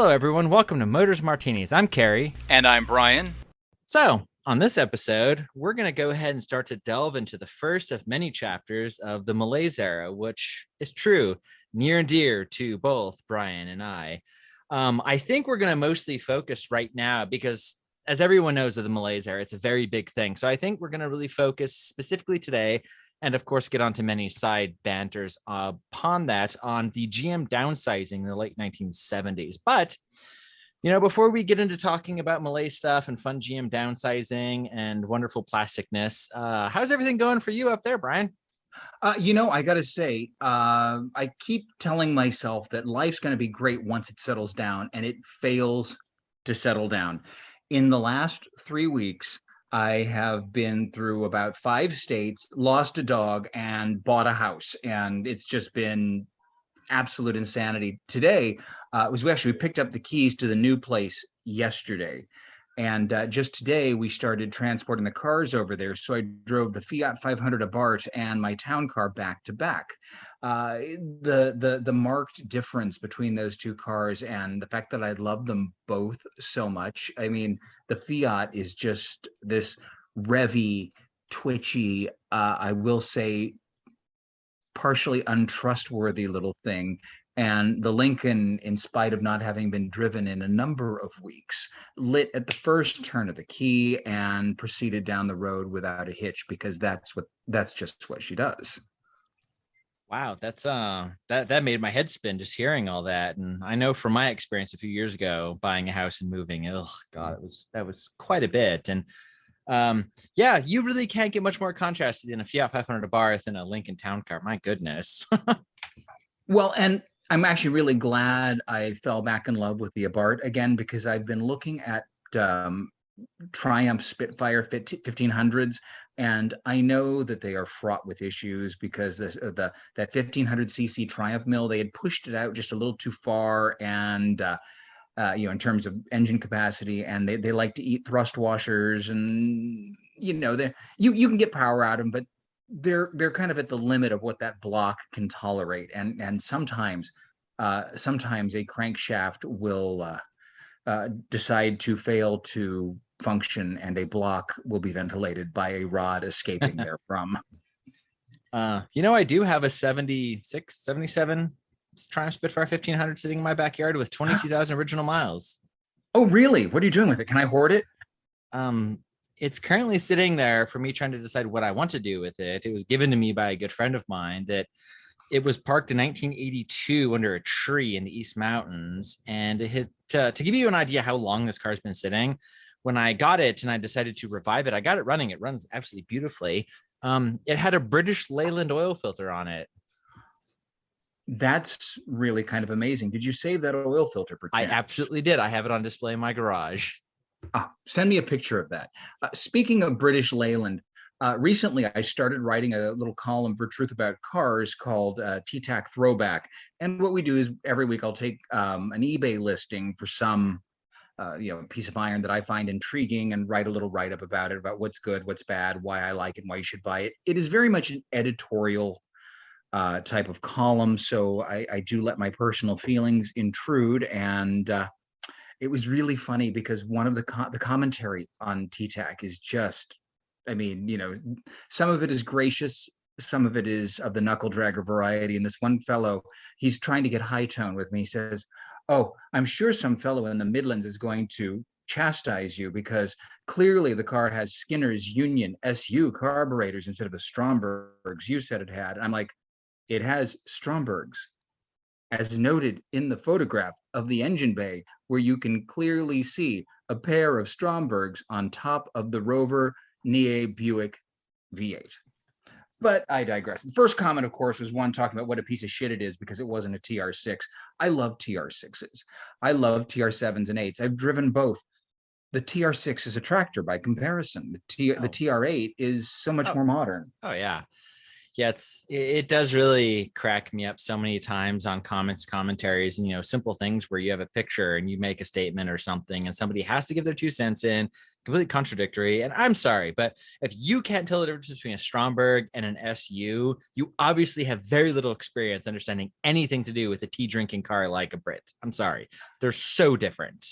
Hello, everyone. Welcome to Motors Martinis. I'm Cary. And I'm Bryan. So, on this episode, we're going to go ahead and start to delve into the first of many chapters of the Malaise era, which is true, near and dear to both Bryan and I. I think we're going to mostly focus right now because, as everyone knows of the Malaise era, it's a very big thing. So I think we're going to really focus specifically today, and of course, get onto many side banters upon that on the GM downsizing in the late 1970s. But, before we get into talking about Malaise stuff and fun GM downsizing and wonderful plasticness, how's everything going for you up there, Bryan? I got to say, I keep telling myself that life's going to be great once it settles down, and it fails to settle down. In the last 3 weeks, I have been through about 5 states, lost a dog, and bought a house. And it's just been absolute insanity. Today, we picked up the keys to the new place yesterday. And just today, we started transporting the cars over there. So I drove the Fiat 500 Abarth and my town car back to back. The marked difference between those two cars and the fact that I love them both so much. I mean, the Fiat is just this revvy, twitchy, I will say, partially untrustworthy little thing. And the Lincoln, in spite of not having been driven in a number of weeks, lit at the first turn of the key and proceeded down the road without a hitch, because that's just what she does. Wow, that's that made my head spin just hearing all that. And I know from my experience a few years ago buying a house and moving, oh God, that was quite a bit. And you really can't get much more contrasted than a Fiat 500 Abarth and a Lincoln Town Car. My goodness. Well, and I'm actually really glad I fell back in love with the Abarth again, because I've been looking at Triumph Spitfire 1500s, and I know that they are fraught with issues because that 1500cc Triumph mill, they had pushed it out just a little too far, and in terms of engine capacity, and they like to eat thrust washers, and you can get power out of them, but they're kind of at the limit of what that block can tolerate, and sometimes a crankshaft will decide to fail to function, and a block will be ventilated by a rod escaping therefrom. I do have a 76, 77 Triumph Spitfire 1500 sitting in my backyard with 22,000 original miles. Oh, really? What are you doing with it? Can I hoard it? It's currently sitting there for me trying to decide what I want to do with it. It was given to me by a good friend of mine. That it was parked in 1982 under a tree in the East Mountains. And it hit, to give you an idea how long this car's been sitting, when I got it and I decided to revive it, I got it running. It runs absolutely beautifully. It had a British Leyland oil filter on it. That's really kind of amazing. Did you save that oil filter per chance? I absolutely did. I have it on display in my garage. Send me a picture of that. Speaking of British Leyland, recently I started writing a little column for Truth About Cars called T-Tac Throwback. And what we do is every week I'll take an eBay listing for some piece of iron that I find intriguing and write a little write-up about it, about what's good, what's bad, why I like it, why you should buy it. It is very much an editorial type of column, so I do let my personal feelings intrude, and it was really funny because one of the commentary on T-Tac is just, some of it is gracious, some of it is of the knuckle dragger variety. And this one fellow, he's trying to get high tone with me. He says, "Oh, I'm sure some fellow in the Midlands is going to chastise you because clearly the car has Skinner's Union SU carburetors instead of the Strombergs you said it had." And I'm like, it has Strombergs, as noted in the photograph of the engine bay, where you can clearly see a pair of Strombergs on top of the Rover Nie Buick V8. But I digress. The first comment, of course, was one talking about what a piece of shit it is because it wasn't a TR6. I love TR6s. I love TR7s and 8s. I've driven both. The TR6 is a tractor by comparison. The TR8 is so much more modern. Oh, yeah. Yeah, it does really crack me up so many times on commentaries, and simple things where you have a picture and you make a statement or something, and somebody has to give their 2 cents in, completely contradictory. And I'm sorry, but if you can't tell the difference between a Stromberg and an SU, you obviously have very little experience understanding anything to do with a tea drinking car like a Brit. I'm sorry, they're so different.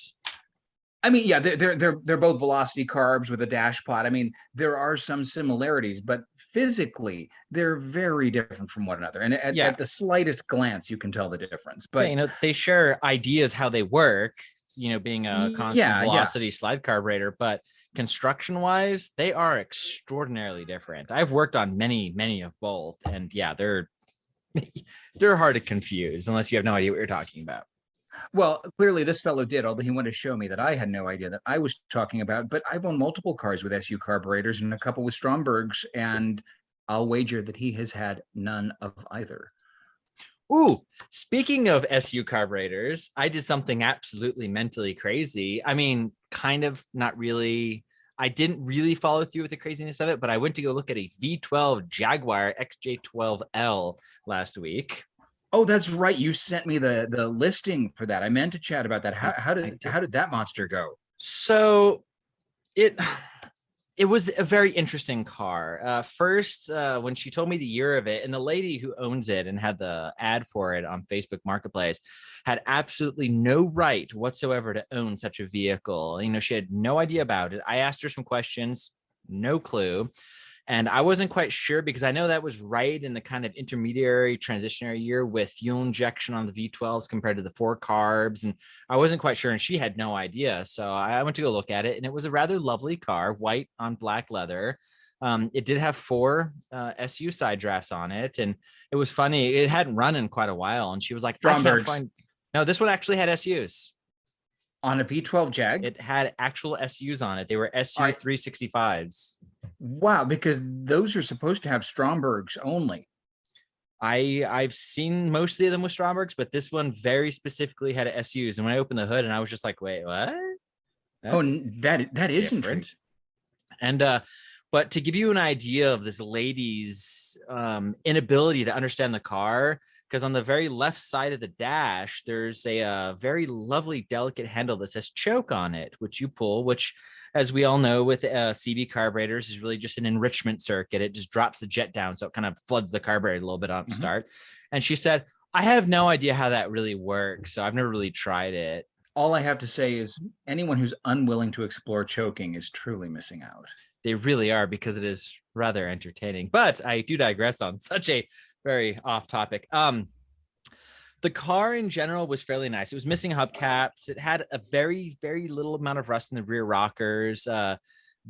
I mean, yeah, they're both velocity carbs with a dash pod. I mean, there are some similarities, but physically they're very different from one another. And Yeah, at the slightest glance, you can tell the difference. yeah, But they share ideas how they work, being a constant yeah. velocity slide carburetor, but construction wise, they are extraordinarily different. I've worked on many of both, and yeah, they're they're hard to confuse unless you have no idea what you're talking about. Well, clearly this fellow did, although he wanted to show me that I had no idea that I was talking about. But I've owned multiple cars with SU carburetors and a couple with Strombergs, and I'll wager that he has had none of either. Ooh, speaking of SU carburetors, I did something absolutely mentally crazy. I mean, kind of not really. I didn't really follow through with the craziness of it, but I went to go look at a V12 Jaguar XJ12L last week. Oh, that's right. You sent me the listing for that. I meant to chat about that. How did. did that monster go? So it it was a very interesting car. First, when she told me the year of it, and the lady who owns it and had the ad for it on Facebook Marketplace had absolutely no right whatsoever to own such a vehicle. She had no idea about it. I asked her some questions, no clue. And I wasn't quite sure because I know that was right in the kind of intermediary transitionary year with fuel injection on the V12s compared to the 4 carbs. And I wasn't quite sure. And she had no idea. So I went to go look at it, and it was a rather lovely car, white on black leather. It did have 4 SU side drafts on it. And it was funny. It hadn't run in quite a while. And she was like, I can't find. No, this one actually had SUs. On a V12 Jag? It had actual SUs on it. They were SU 365s. Wow, because those are supposed to have Strombergs only. I've seen mostly of them with Strombergs, but this one very specifically had SUs. And when I opened the hood, and I was just like, wait, what? That is different. And but to give you an idea of this lady's inability to understand the car, because on the very left side of the dash, there's a very lovely, delicate handle that says choke on it, which you pull, which, as we all know, with CB carburetors is really just an enrichment circuit. It just drops the jet down, so it kind of floods the carburetor a little bit on start. And she said, I have no idea how that really works, so I've never really tried it. All I have to say is anyone who's unwilling to explore choking is truly missing out. They really are, because it is rather entertaining. But I do digress on such a very off topic. The car in general was fairly nice. It was missing hubcaps. It had a very, very little amount of rust in the rear rockers.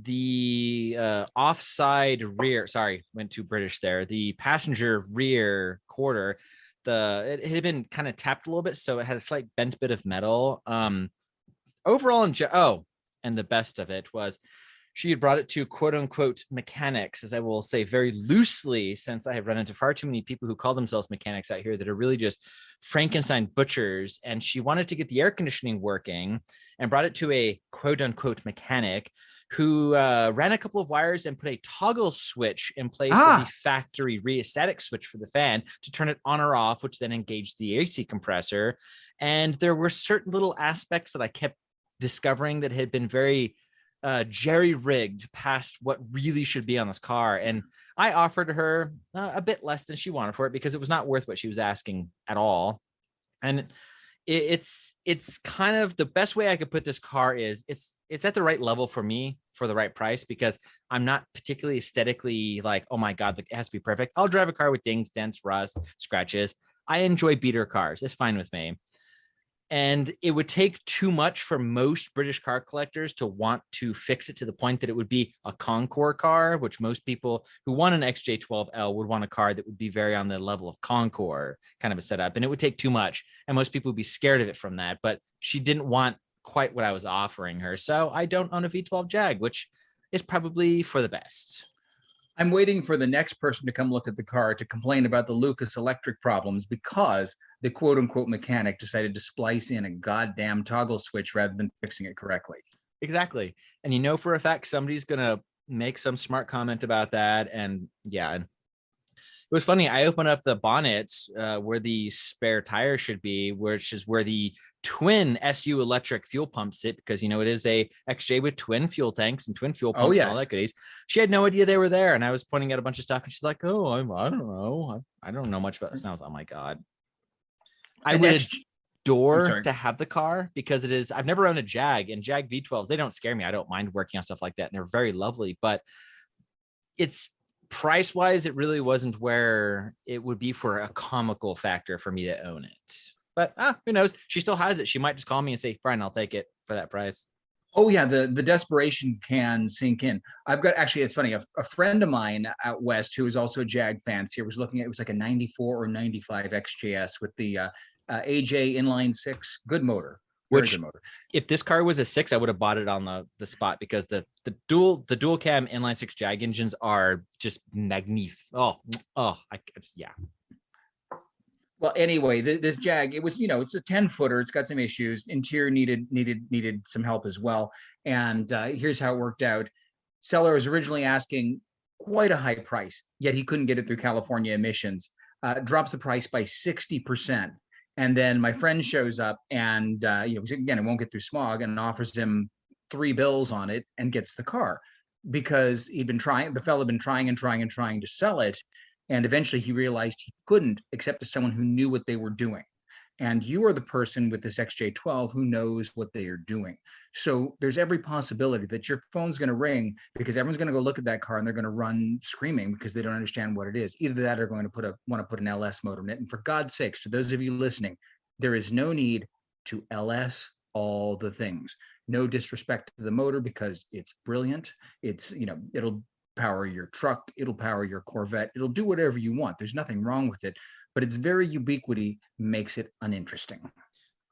The offside rear, sorry, went too British there. The passenger rear quarter, it had been kind of tapped a little bit, so it had a slight bent bit of metal. Overall, and the best of it was she had brought it to quote unquote mechanics, as I will say very loosely, since I have run into far too many people who call themselves mechanics out here that are really just Frankenstein butchers. And she wanted to get the air conditioning working and brought it to a quote unquote mechanic who ran a couple of wires and put a toggle switch in place of the factory rheostatic switch for the fan to turn it on or off, which then engaged the AC compressor. And there were certain little aspects that I kept discovering that had been very jerry-rigged past what really should be on this car. And I offered her a bit less than she wanted for it, because it was not worth what she was asking at all. And it's kind of the best way I could put this car is it's at the right level for me for the right price, because I'm not particularly aesthetically like, oh my God, it has to be perfect. I'll drive a car with dings, dents, rust, scratches. I enjoy beater cars. It's fine with me. And it would take too much for most British car collectors to want to fix it to the point that it would be a Concours car, which most people who want an XJ12L would want a car that would be very on the level of Concours kind of a setup. And it would take too much. And most people would be scared of it from that. But she didn't want quite what I was offering her. So I don't own a V12 Jag, which is probably for the best. I'm waiting for the next person to come look at the car to complain about the Lucas electric problems, because the quote unquote mechanic decided to splice in a goddamn toggle switch rather than fixing it correctly. Exactly. And for a fact, somebody's going to make some smart comment about that. And yeah, was funny. I opened up the bonnets where the spare tire should be, which is where the twin SU electric fuel pumps sit, because it is a XJ with twin fuel tanks and twin fuel pumps and all that goodies. She had no idea they were there, and I was pointing out a bunch of stuff, and she's like, "Oh, I don't know. I don't know much about this." And I was, "Oh my god." I would adore to have the car, because it is. I've never owned a Jag, and Jag V12s, they don't scare me. I don't mind working on stuff like that, and they're very lovely. But it's price wise, it really wasn't where it would be for a comical factor for me to own it. But who knows? She still has it. She might just call me and say, "Bryan, I'll take it for that price." Oh yeah, the desperation can sink in. I've got, actually, it's funny, a friend of mine out west who is also a Jag fancier was looking at, it was like a 94 or 95 XJS with the AJ inline 6, good motor. Which, good motor. If this car was a 6, I would have bought it on the spot, because the dual cam inline 6 Jag engines are just magnificent. Yeah. Well, anyway, this Jag, it was, it's a 10-footer. It's got some issues. Interior needed some help as well. And here's how it worked out. Seller was originally asking quite a high price, yet he couldn't get it through California emissions. Drops the price by 60%. And then my friend shows up and, again, it won't get through smog, and offers him 3 bills on it and gets the car, because the fellow had been trying to sell it. And eventually he realized he couldn't, except to someone who knew what they were doing. And you are the person with this XJ12 who knows what they are doing. So there's every possibility that your phone's going to ring, because everyone's going to go look at that car and they're going to run screaming because they don't understand what it is. Either that, or going to want to put an LS motor in it. And for God's sakes, to those of you listening, there is no need to LS all the things. No disrespect to the motor, because it's brilliant. It's, it'll power your truck, it'll power your Corvette, it'll do whatever you want. There's nothing wrong with it, but its very ubiquity makes it uninteresting.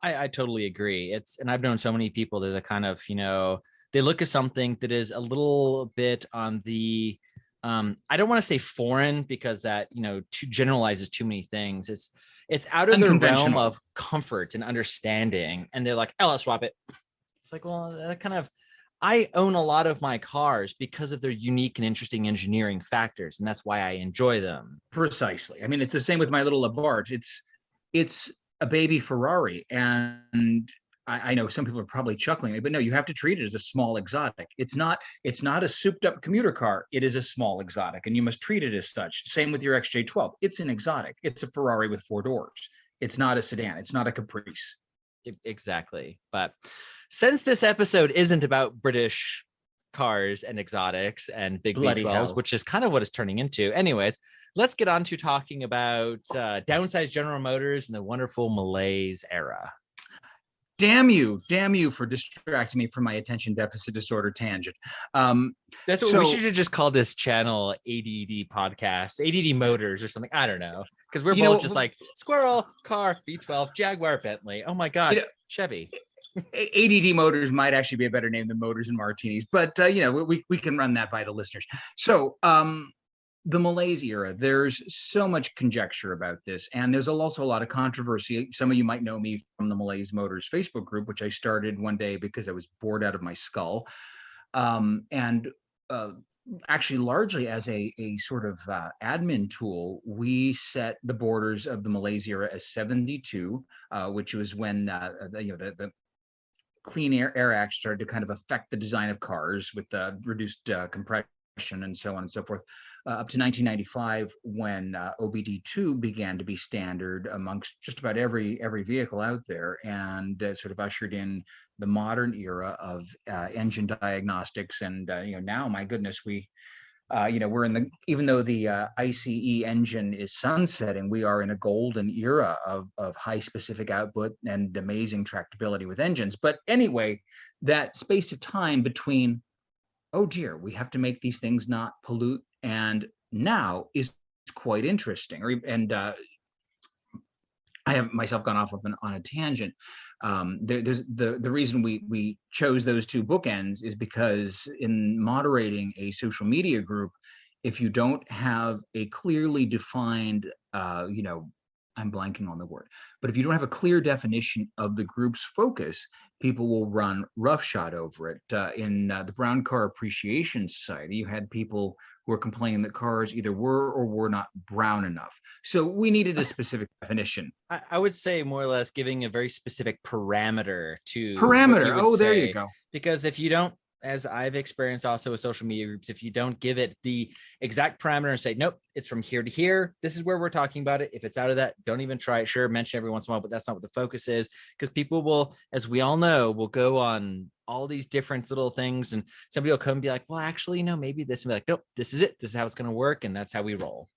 I totally agree. And I've known so many people that are kind of, they look at something that is a little bit on the, I don't want to say foreign, because that, generalizes too many things. It's out of their realm of comfort and understanding. And they're like, "Oh, let's swap it." It's like, well, that kind of, I own a lot of my cars because of their unique and interesting engineering factors, and that's why I enjoy them. Precisely. I mean, it's the same with my little Abarth. It's a baby Ferrari, and I know some people are probably chuckling, but no, you have to treat it as a small exotic. It's not a souped-up commuter car. It is a small exotic, and you must treat it as such. Same with your XJ12. It's an exotic. It's a Ferrari with 4 doors. It's not a sedan. It's not a Caprice. Exactly. But since this episode isn't about British cars and exotics and big V12s, which is kind of what it's turning into. Anyways, let's get on to talking about downsized General Motors and the wonderful Malaise era. Damn you for distracting me from my attention deficit disorder tangent. That's what we should have just called this channel ADD podcast, ADD Motors or something. I don't know. Because we're both just like squirrel, car, V12, Jaguar, Bentley. Oh my God, Chevy. ADD Motors might actually be a better name than Motors and Martinis, but we can run that by the listeners. So the Malaise era, there's so much conjecture about this, and there's also a lot of controversy. Some of you might know me from the Malaise Motors Facebook group, which I started one day because I was bored out of my skull. Actually, largely as a sort of admin tool, we set the borders of the Malaise era as 72, which was when the Clean Air Act started to kind of affect the design of cars with the reduced compression and so on and so forth, up to 1995, when OBD2 began to be standard amongst just about every vehicle out there, and sort of ushered in the modern era of engine diagnostics. And now, my goodness, we're in the, even though the ICE engine is sunsetting, we are in a golden era of high specific output and amazing tractability with engines. But anyway, that space of time between, oh dear, we have to make these things not pollute, and now is quite interesting. I have myself gone off on a tangent. There's the reason we chose those two bookends is because in moderating a social media group, if you don't have a clearly defined, I'm blanking on the word, but if you don't have a clear definition of the group's focus, people will run roughshod over it. In the Brown Car Appreciation Society, you had people who were complaining that cars either were or were not brown enough. So we needed a specific definition. I would say more or less giving a very specific parameter to what you Parameter. would Oh, there you say, go. because if you don't, as I've experienced also with social media groups, if you don't give it the exact parameter and say, nope, it's from here to here, this is where we're talking about it. If it's out of that, don't even try it. Sure, mention every once in a while, but that's not what the focus is, because people will, as we all know, will go on all these different little things, and somebody will come and be like, well, actually, no, maybe this, and be like, nope, this is it. This is how it's going to work. And that's how we roll.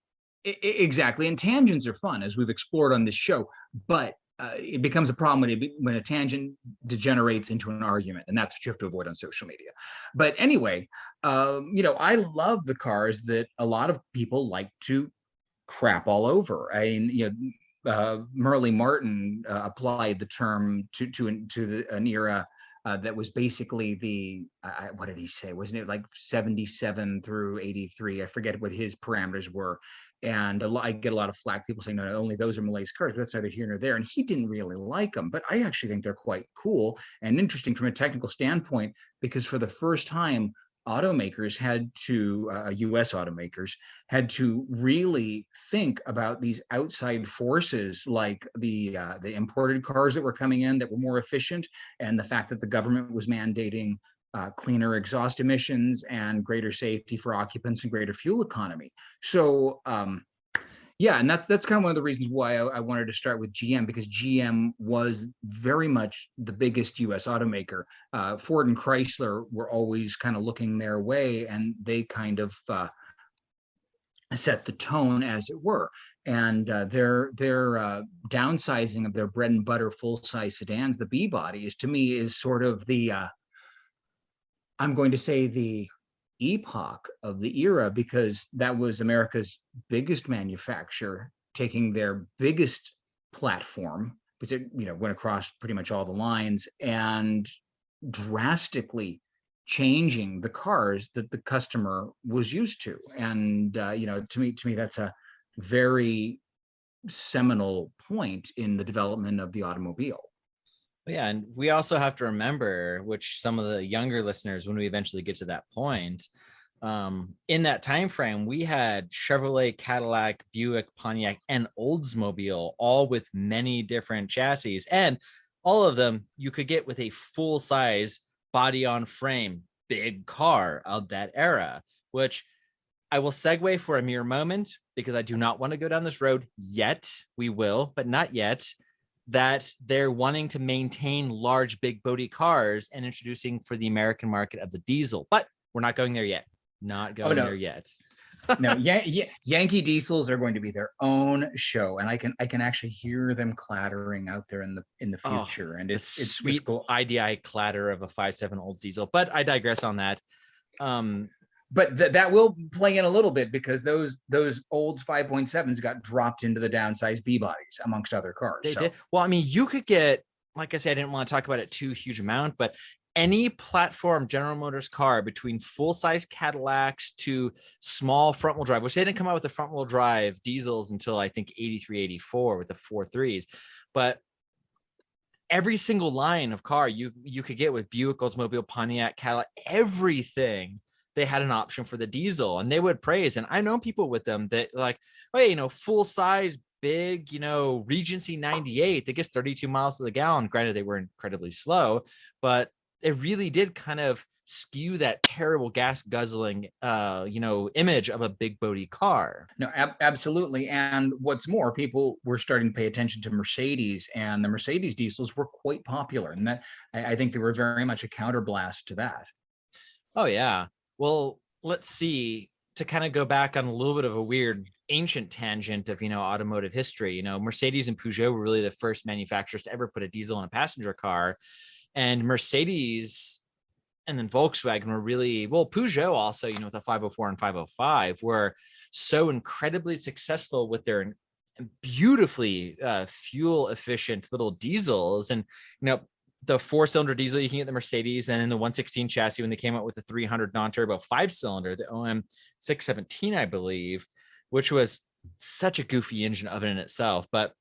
Exactly. And tangents are fun, as we've explored on this show, but it becomes a problem when a tangent degenerates into an argument, and that's what you have to avoid on social media. But anyway, I love the cars that a lot of people like to crap all over. I mean, Merle Martin applied the term to an era that was basically what did he say? Wasn't it like 77 through 83? I forget what his parameters were. And I get a lot of flack. People saying, no, only those are Malaise cars, but that's neither here nor there. And he didn't really like them, but I actually think they're quite cool and interesting from a technical standpoint, because for the first time, automakers had to, US automakers had to really think about these outside forces, like the imported cars that were coming in that were more efficient, and the fact that the government was mandating cleaner exhaust emissions and greater safety for occupants and greater fuel economy. So yeah, and that's kind of one of the reasons why I wanted to start with GM, because GM was very much the biggest U.S. automaker. Ford and Chrysler were always kind of looking their way, and they kind of set the tone, as it were. And their downsizing of their bread and butter full size sedans, the B bodies, to me is sort of the I'm going to say the epoch of the era, because that was America's biggest manufacturer taking their biggest platform, because it went across pretty much all the lines, and drastically changing the cars that the customer was used to. And to me that's a very seminal point in the development of the automobile. Yeah, and we also have to remember, which some of the younger listeners, when we eventually get to that point, in that time frame, we had Chevrolet, Cadillac, Buick, Pontiac, and Oldsmobile, all with many different chassis, and all of them you could get with a full size body on frame big car of that era. Which I will segue for a mere moment, because I do not want to go down this road yet. We will, but not yet. That they're wanting to maintain large, big body cars and introducing for the American market of the diesel. But we're not going there yet. Not going there yet. No, Yankee diesels are going to be their own show, and I can actually hear them clattering out there in the future. And it's sweet cool. IDI clatter of a 5.7 Olds diesel. But I digress on that. But that will play in a little bit, because those Olds 5.7s got dropped into the downsized B bodies amongst other cars. They did. Well, I mean, you could get, like I said, I didn't want to talk about it too huge amount, but any platform General Motors car, between full-size Cadillacs to small front-wheel drive, which they didn't come out with the front-wheel drive diesels until I think 83, 84 with the 4.3s, but every single line of car you could get with Buick, Oldsmobile, Pontiac, Cadillac, everything, they had an option for the diesel, and they would praise. And I know people with them that like, hey, full size, big, Regency 98 that gets 32 miles to the gallon. Granted, they were incredibly slow, but it really did kind of skew that terrible gas guzzling, image of a big body car. No, absolutely. And what's more, people were starting to pay attention to Mercedes, and the Mercedes diesels were quite popular. And that I think they were very much a counterblast to that. Oh, yeah. Well, let's see, to kind of go back on a little bit of a weird ancient tangent of, automotive history. Mercedes and Peugeot were really the first manufacturers to ever put a diesel in a passenger car. And Mercedes and then Volkswagen were really, well, Peugeot also, with the 504 and 505 were so incredibly successful with their beautifully fuel efficient little diesels. And, the 4-cylinder diesel you can get the Mercedes, and in the 116 chassis when they came out with the 300 non-turbo 5-cylinder, the OM 617, I believe, which was such a goofy engine of it in itself. But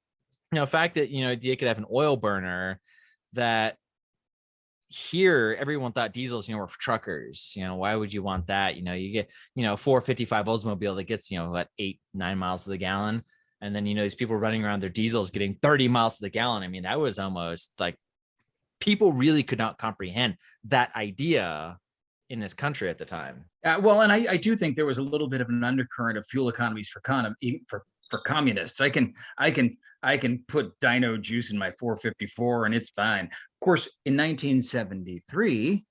the fact that you could have an oil burner that here everyone thought diesels, were for truckers. Why would you want that? You get, 455 Oldsmobile that gets, what, 8-9 miles to the gallon. And then, these people running around their diesels getting 30 miles to the gallon. I mean, that was almost like people really could not comprehend that idea in this country at the time. Well, and I do think there was a little bit of an undercurrent of fuel economies for communists. I can put dyno juice in my 454 and it's fine. Of course, in 1973,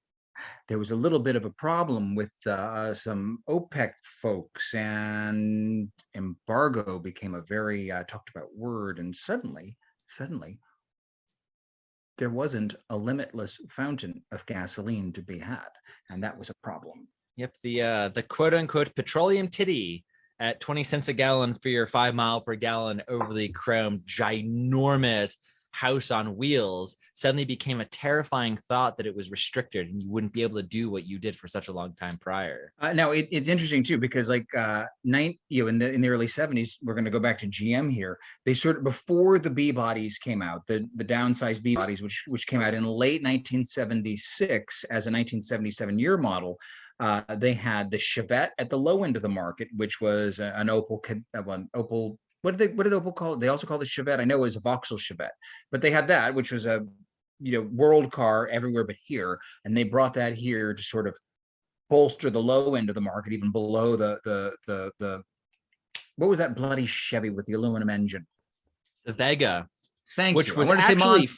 there was a little bit of a problem with some OPEC folks, and embargo became a very talked about word. And suddenly, there wasn't a limitless fountain of gasoline to be had, and that was a problem. Yep, the quote unquote petroleum titty at 20 cents a gallon for your 5 mile per gallon overly chromed ginormous house on wheels suddenly became a terrifying thought that it was restricted and you wouldn't be able to do what you did for such a long time prior. Now it's interesting too, because like in the early 70s, we're going to go back to GM here. They sort of, before the B bodies came out, the downsized B bodies, which came out in late 1976 as a 1977 year model. They had the Chevette at the low end of the market, which was an Opel. What did Opel call it? They also called the Chevette. I know it was a Vauxhall Chevette, but they had that, which was a world car everywhere but here, and they brought that here to sort of bolster the low end of the market, even below the what was that bloody Chevy with the aluminum engine? The Vega. Thank which you. was actually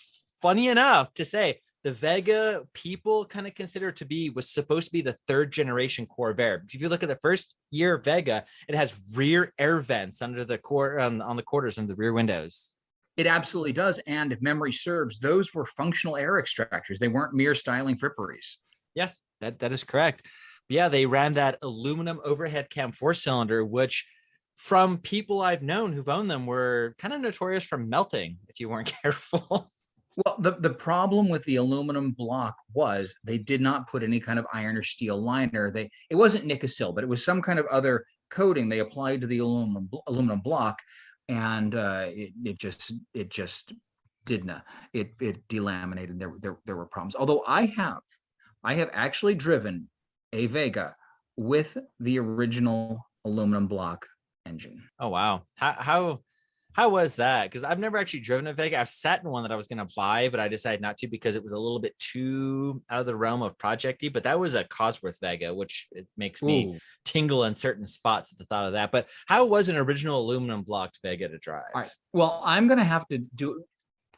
funny enough to say. The Vega people kind of consider was supposed to be the third generation Corvair. If you look at the first year Vega, it has rear air vents under the on the quarters and the rear windows. It absolutely does. And if memory serves, those were functional air extractors. They weren't mere styling fripperies. Yes, that is correct. But yeah, they ran that aluminum overhead cam 4-cylinder, which from people I've known who've owned them were kind of notorious for melting if you weren't careful. Well, the problem with the aluminum block was they did not put any kind of iron or steel liner. It wasn't Nicosil, but it was some kind of other coating they applied to the aluminum block, and it just didn't. It delaminated. There were problems. Although I have actually driven a Vega with the original aluminum block engine. Oh wow! How was that? Because I've never actually driven a Vega. I've sat in one that I was going to buy, but I decided not to because it was a little bit too out of the realm of projecty. But that was a Cosworth Vega, which it makes me tingle in certain spots at the thought of that. But how was an original aluminum blocked Vega to drive? All right. Well, I'm going to have to do.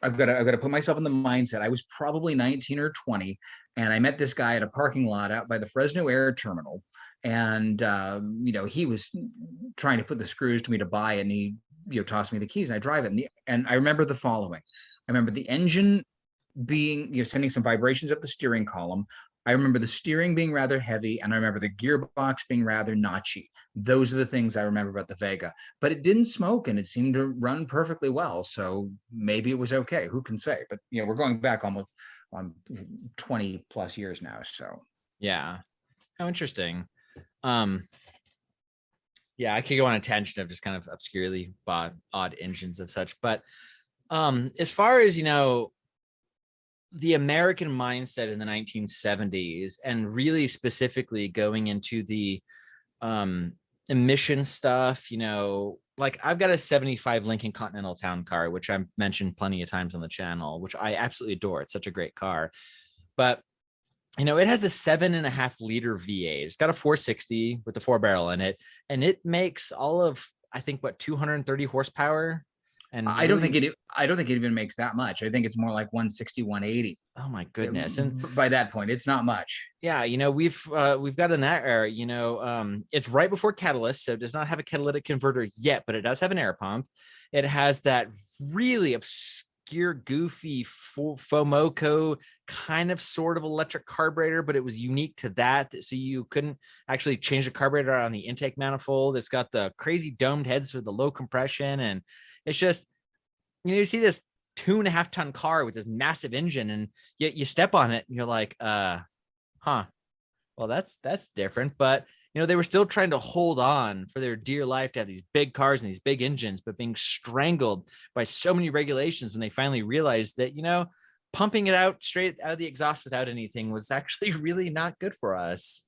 I've got to put myself in the mindset. I was probably 19 or 20, and I met this guy at a parking lot out by the Fresno Air Terminal, and he was trying to put the screws to me to buy it, and he tossed me the keys, and I drive it. And I remember the following. I remember the engine being, sending some vibrations up the steering column. I remember the steering being rather heavy, and I remember the gearbox being rather notchy. Those are the things I remember about the Vega. But it didn't smoke, and it seemed to run perfectly well. So maybe it was okay. Who can say? But we're going back almost on 20 plus years now. So yeah, how interesting. Yeah, I could go on a tangent of just kind of obscurely bought odd engines of such. But as far as, the American mindset in the 1970s, and really specifically going into the emission stuff, like I've got a 75 Lincoln Continental Town Car, which I've mentioned plenty of times on the channel, which I absolutely adore. It's such a great car. But it has a 7.5 liter V8. It's got a 460 with the 4-barrel in it, and it makes all of, I think, 230 horsepower. And I don't think it even makes that much. I think it's more like 160, 180. Oh my goodness! And by that point, it's not much. Yeah, we've got in that era. It's right before catalyst, so it does not have a catalytic converter yet, but it does have an air pump. It has that really obscure, goofy Fomoco kind of sort of electric carburetor, but it was unique to that, so you couldn't actually change the carburetor on the intake manifold. It's got the crazy domed heads for the low compression, and it's just, you see this 2.5 ton car with this massive engine, and yet you step on it and you're like, well, that's different. But they were still trying to hold on for their dear life to have these big cars and these big engines, but being strangled by so many regulations when they finally realized that, pumping it out straight out of the exhaust without anything was actually really not good for us.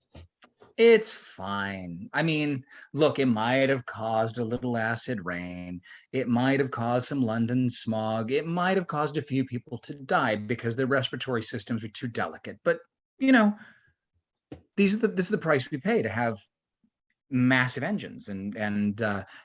It's fine. I mean, look, it might have caused a little acid rain. It might have caused some London smog. It might have caused a few people to die because their respiratory systems are too delicate. But, you know, this is the price we pay to have massive engines and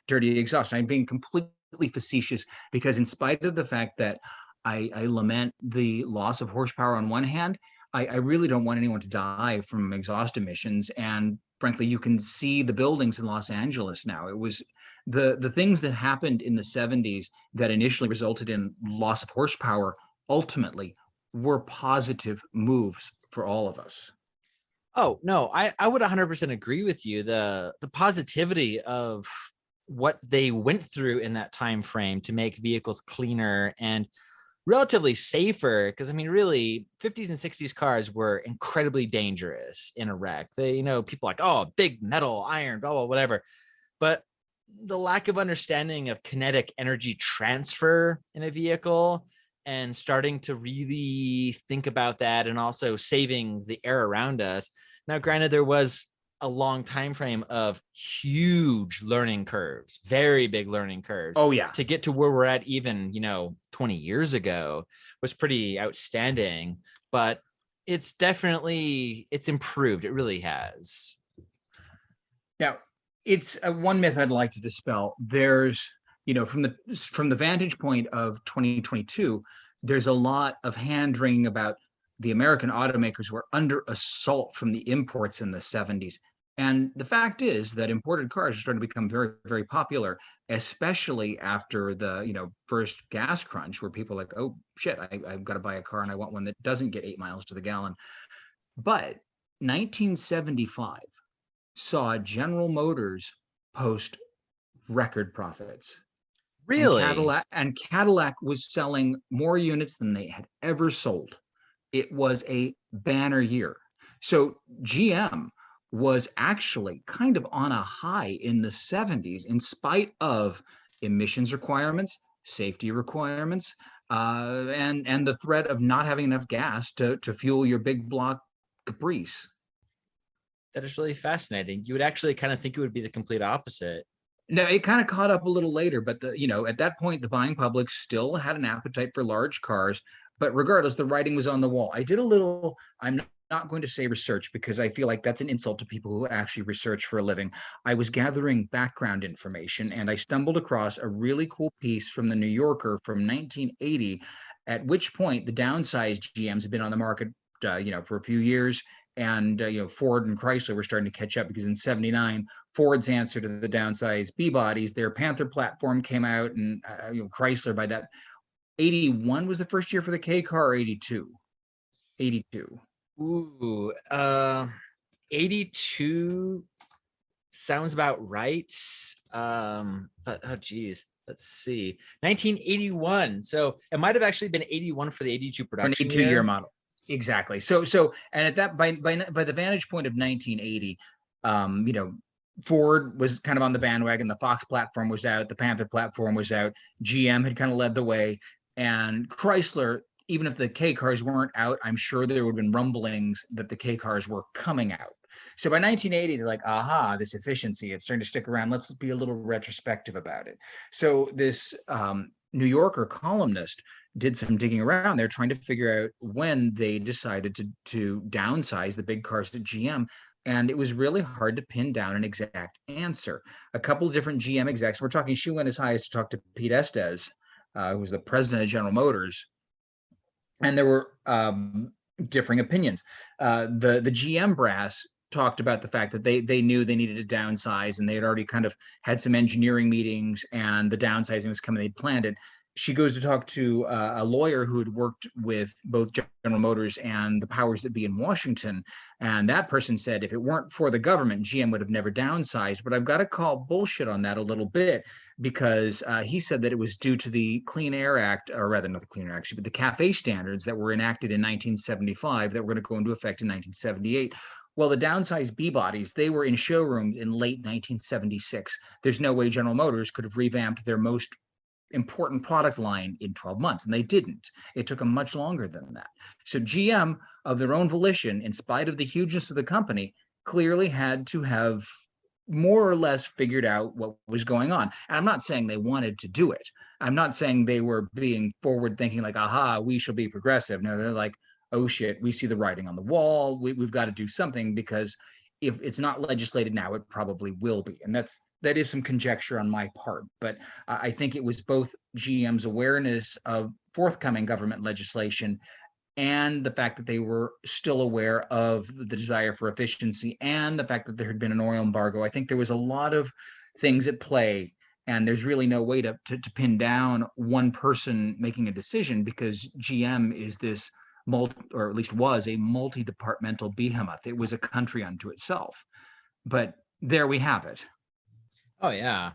dirty exhaust. I'm being completely facetious because in spite of the fact that I lament the loss of horsepower on one hand, I really don't want anyone to die from exhaust emissions. And frankly, you can see the buildings in Los Angeles now. It was the things that happened in the 70s that initially resulted in loss of horsepower ultimately were positive moves for all of us. Oh, no, I would 100% agree with you. The positivity of what they went through in that time frame to make vehicles cleaner and relatively safer, because I mean, really, 50s and 60s cars were incredibly dangerous in a wreck. They, people like, oh, big metal, iron, blah, blah, whatever. But the lack of understanding of kinetic energy transfer in a vehicle and starting to really think about that, and also saving the air around us. Now, granted, there was a long time frame of huge learning curves, very big learning curves. Oh yeah. To get to where we're at even, 20 years ago was pretty outstanding, but it's improved. It really has. Now, it's one myth I'd like to dispel. There's, from the vantage point of 2022, there's a lot of hand wringing about the American automakers were under assault from the imports in the 70s. And the fact is that imported cars are starting to become very, very popular, especially after the first gas crunch, where people are like, oh shit, I've got to buy a car and I want one that doesn't get 8 miles to the gallon. But 1975 saw General Motors post record profits. Really? And Cadillac was selling more units than they had ever sold. It was a banner year. So GM was actually kind of on a high in the 70s, in spite of emissions requirements, safety requirements, and the threat of not having enough gas to fuel your big block Caprice. That is really fascinating. You would actually kind of think it would be the complete opposite. No, it kind of caught up a little later, but at that point, the buying public still had an appetite for large cars. But regardless, the writing was on the wall. I did a little, I'm not going to say research because I feel like that's an insult to people who actually research for a living. I was gathering background information and I stumbled across a really cool piece from the New Yorker from 1980, at which point the downsized GMs have been on the market, for a few years. And Ford and Chrysler were starting to catch up because in 79, Ford's answer to the downsized B-bodies, their Panther platform came out, and Chrysler by that 81 was the first year for the K car, or 82? 82. Ooh, 82 sounds about right. But oh geez, let's see. 1981. So it might have actually been 81 for the 82 production an 82-year model. Exactly. So and at that by the vantage point of 1980, Ford was kind of on the bandwagon. The Fox platform was out. The Panther platform was out. GM had kind of led the way. And Chrysler, even if the K cars weren't out, I'm sure there would have been rumblings that the K cars were coming out. So by 1980, they're like, aha, this efficiency, it's starting to stick around. Let's be a little retrospective about it. So this New Yorker columnist did some digging around there, trying to figure out when they decided to downsize the big cars at GM. And it was really hard to pin down an exact answer. A couple of different GM execs, we're talking, she went as high as to talk to Pete Estes, who was the president of General Motors. And there were differing opinions. The GM brass talked about the fact that they knew they needed to downsize, and they had already kind of had some engineering meetings, and the downsizing was coming, they'd planned it. She goes to talk to a lawyer who had worked with both General Motors and the powers that be in Washington. And that person said, if it weren't for the government, GM would have never downsized. But I've got to call bullshit on that a little bit, because he said that it was due to the Clean Air Act, or rather not the Clean Air Act, but the CAFE standards that were enacted in 1975 that were going to go into effect in 1978. Well, the downsized B-bodies, they were in showrooms in late 1976. There's no way General Motors could have revamped their most important product line in 12 months, and they didn't. It took them much longer than that. So GM, of their own volition, in spite of the hugeness of the company, clearly had to have more or less figured out what was going on. And I'm not saying they wanted to do it. I'm not saying they were being forward thinking like, aha, we shall be progressive. No, they're like, oh shit, we see the writing on the wall. We've got to do something, because if it's not legislated now, it probably will be. And that is some conjecture on my part. But I think it was both GM's awareness of forthcoming government legislation and the fact that they were still aware of the desire for efficiency and the fact that there had been an oil embargo. I think there was a lot of things at play, and there's really no way to pin down one person making a decision, because GM is this or at least was a multi-departmental behemoth. It was a country unto itself. But there we have it. Oh yeah.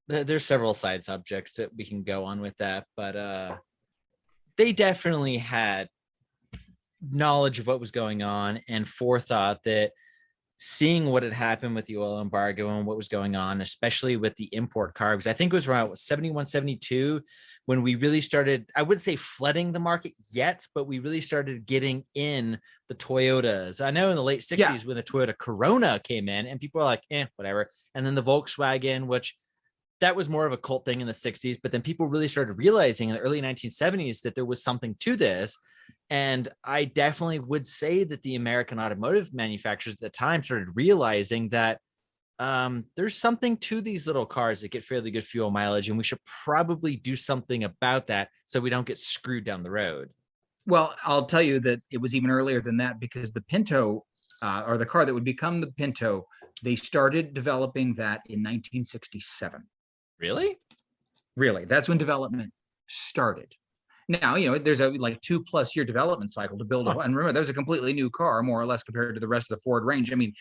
There's several side subjects that we can go on with that, but they definitely had knowledge of what was going on and forethought, that seeing what had happened with the oil embargo and what was going on, especially with the import carbs. I think it was around 71, 72 when we really started, I wouldn't say flooding the market yet, but we really started getting in the Toyotas. I know in the late 60s when the Toyota Corona came in and people were like, whatever. And then the Volkswagen, which that was more of a cult thing in the 60s, but then people really started realizing in the early 1970s that there was something to this. And I definitely would say that the American automotive manufacturers at the time started realizing that there's something to these little cars that get fairly good fuel mileage, and we should probably do something about that so we don't get screwed down the road. Well, I'll tell you that it was even earlier than that, because the Pinto, or the car that would become the Pinto, they started developing that in 1967. Really? Really, that's when development started. Now, there's a 2+ year development cycle to build and remember, that was a completely new car, more or less, compared to the rest of the Ford range. I mean,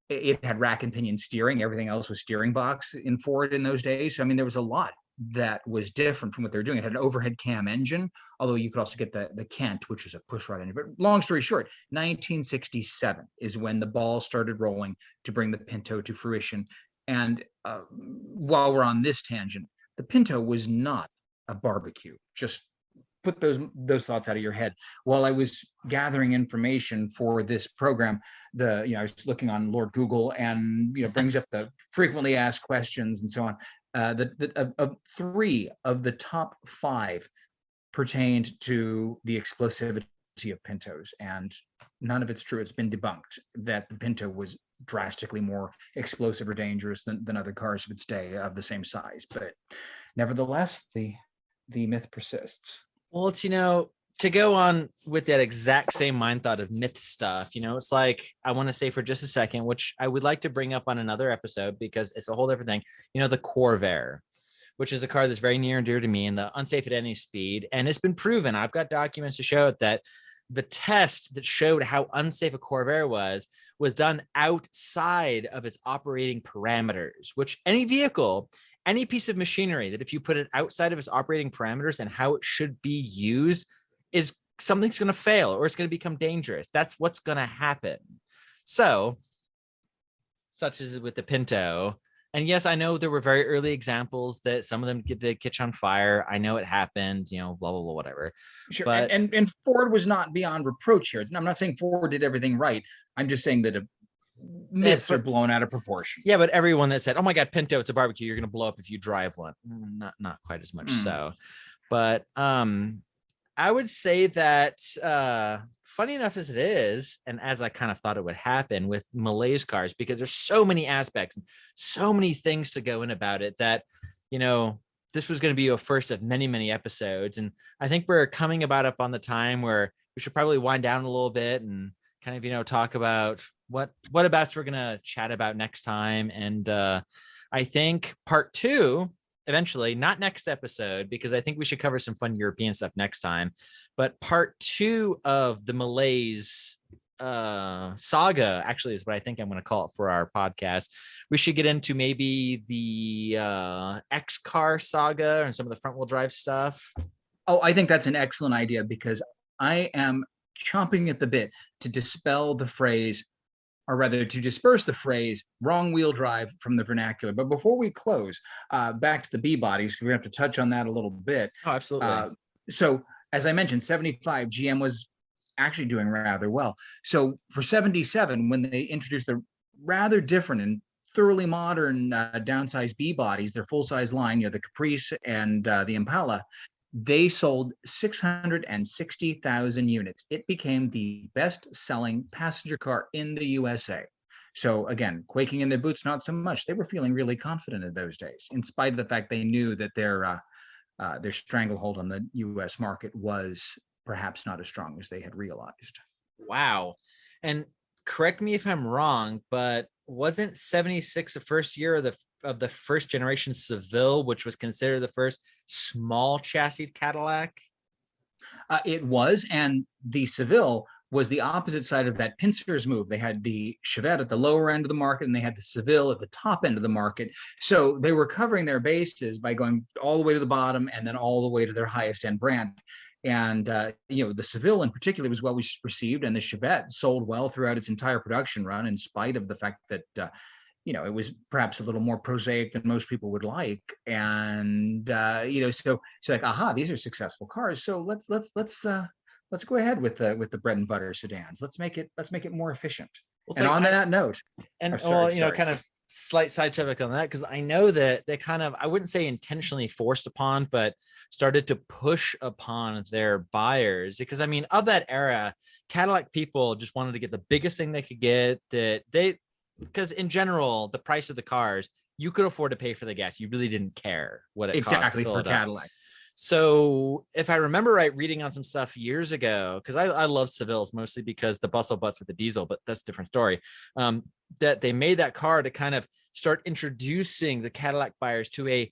it had rack and pinion steering. Everything else was steering box in Ford in those days. So, I mean, there was a lot that was different from what they were doing. It had an overhead cam engine, although you could also get the Kent, which was a pushrod engine. But long story short, 1967 is when the ball started rolling to bring the Pinto to fruition. And while we're on this tangent, the Pinto was not a barbecue. Just put those thoughts out of your head. While I was gathering information for this program, I was looking on Lord Google, and brings up the frequently asked questions and so on. 3 of the top 5 pertained to the explosivity of Pintos, and none of it's true. It's been debunked that the Pinto was drastically more explosive or dangerous than other cars of its day of the same size. But nevertheless, the myth persists. Well, it's, to go on with that exact same mind thought of myth stuff, it's like, I want to say for just a second, which I would like to bring up on another episode because it's a whole different thing, the Corvair, which is a car that's very near and dear to me, and the unsafe at any speed. And it's been proven. I've got documents to show it that the test that showed how unsafe a Corvair was done outside of its operating parameters, which any vehicle, any piece of machinery that if you put it outside of its operating parameters and how it should be used, is something's going to fail or it's going to become dangerous. That's what's going to happen. So, such as with the Pinto. And yes, I know there were very early examples that some of them did catch on fire. I know it happened, blah, blah, blah, whatever. Sure. But, and Ford was not beyond reproach here. I'm not saying Ford did everything right. I'm just saying that myths are blown out of proportion. Yeah, but everyone that said, "Oh my God, Pinto, it's a barbecue, you're going to blow up if you drive one," not quite as much so. But I would say that funny enough as it is, and as I kind of thought it would happen with Malaise cars, because there's so many aspects, so many things to go in about it, that this was going to be a first of many, many episodes. And I think we're coming about up on the time where we should probably wind down a little bit and kind of talk about what abouts we're going to chat about next time. And I think part 2 eventually, not next episode, because I think we should cover some fun European stuff next time, but part 2 of the Malaise saga actually is what I think I'm going to call it for our podcast. We should get into maybe the X car saga and some of the front wheel drive stuff. Oh, I think that's an excellent idea, because I am chomping at the bit to dispel the phrase or rather to disperse the phrase wrong wheel drive from the vernacular. But before we close, back to the B bodies, we have to touch on that a little bit. Oh, absolutely. So as I mentioned, 75, GM was actually doing rather well. So for 77, when they introduced the rather different and thoroughly modern downsized B bodies, their full-size line, the Caprice and the Impala, they sold 660,000 units. It became the best-selling passenger car in the USA. So again, quaking in their boots, not so much. They were feeling really confident in those days, in spite of the fact they knew that their stranglehold on the US market was perhaps not as strong as they had realized. Wow. And correct me if I'm wrong, but wasn't 76 the first year of the first generation Seville, which was considered the first small chassis Cadillac? It was, and the Seville was the opposite side of that pincers move. They had the Chevette at the lower end of the market, and they had the Seville at the top end of the market. So they were covering their bases by going all the way to the bottom and then all the way to their highest end brand. And the Seville in particular was well received, and the Chevette sold well throughout its entire production run, in spite of the fact that it was perhaps a little more prosaic than most people would like. And so like, aha, these are successful cars. So let's go ahead with the bread and butter sedans. Let's make it more efficient. Well, and on that note, and kind of slight side topic on that, because I know that they kind of, I wouldn't say intentionally forced upon, but started to push upon their buyers, because I mean, of that era, Cadillac people just wanted to get the biggest thing they could get. Because in general, the price of the cars, you could afford to pay for the gas. You really didn't care what it cost to fill for it Cadillac. Up. So if I remember right, reading on some stuff years ago, because I love Sevilles mostly because the bustle butts with the diesel, but that's a different story. That they made that car to kind of start introducing the Cadillac buyers to a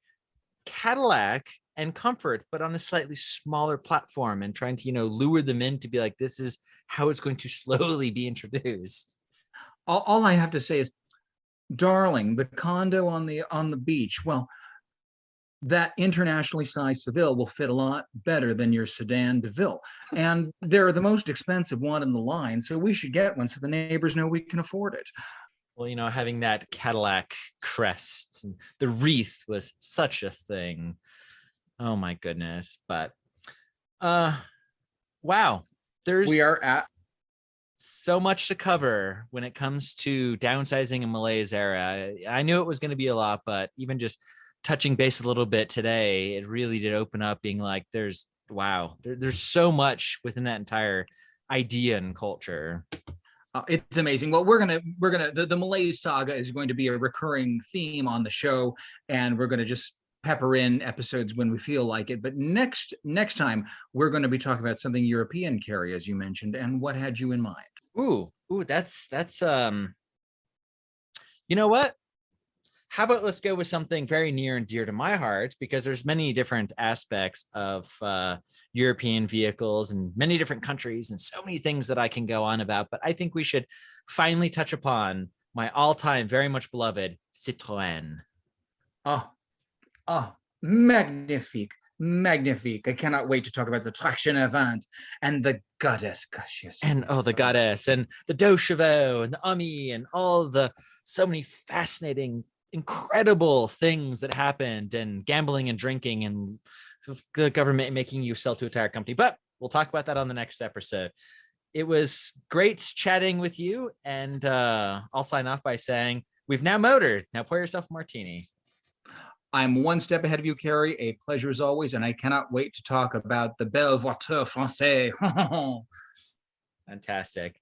Cadillac and comfort, but on a slightly smaller platform, and trying to, lure them in to be like, this is how it's going to slowly be introduced. All I have to say is, darling, the condo on the beach, well, that internationally sized Seville will fit a lot better than your sedan DeVille. And they're the most expensive one in the line, so we should get one so the neighbors know we can afford it. Well, having that Cadillac crest, and the wreath was such a thing. Oh my goodness. But wow. We are at so much to cover when it comes to downsizing and Malaise era. I knew it was going to be a lot, but even just touching base a little bit today, it really did open up, being like, there's so much within that entire idea and culture. It's amazing. Well, we're gonna the Malaise saga is going to be a recurring theme on the show, and we're gonna just pepper in episodes when we feel like it. But next time we're going to be talking about something European, Cary, as you mentioned. And what had you in mind? Ooh, that's you know what? How about let's go with something very near and dear to my heart, because there's many different aspects of European vehicles and many different countries and so many things that I can go on about. But I think we should finally touch upon my all-time, very much beloved Citroën. Oh, magnifique. I cannot wait to talk about the traction avant and the goddess. Gosh, yes. And the goddess and the Deux Chevaux and the Ami and all so many fascinating, incredible things that happened, and gambling and drinking and the government making you sell to a tire company. But we'll talk about that on the next episode. It was great chatting with you, and I'll sign off by saying we've now motored. Now pour yourself a martini. I'm one step ahead of you, Cary. A pleasure as always, and I cannot wait to talk about the belle voiture française. Fantastic.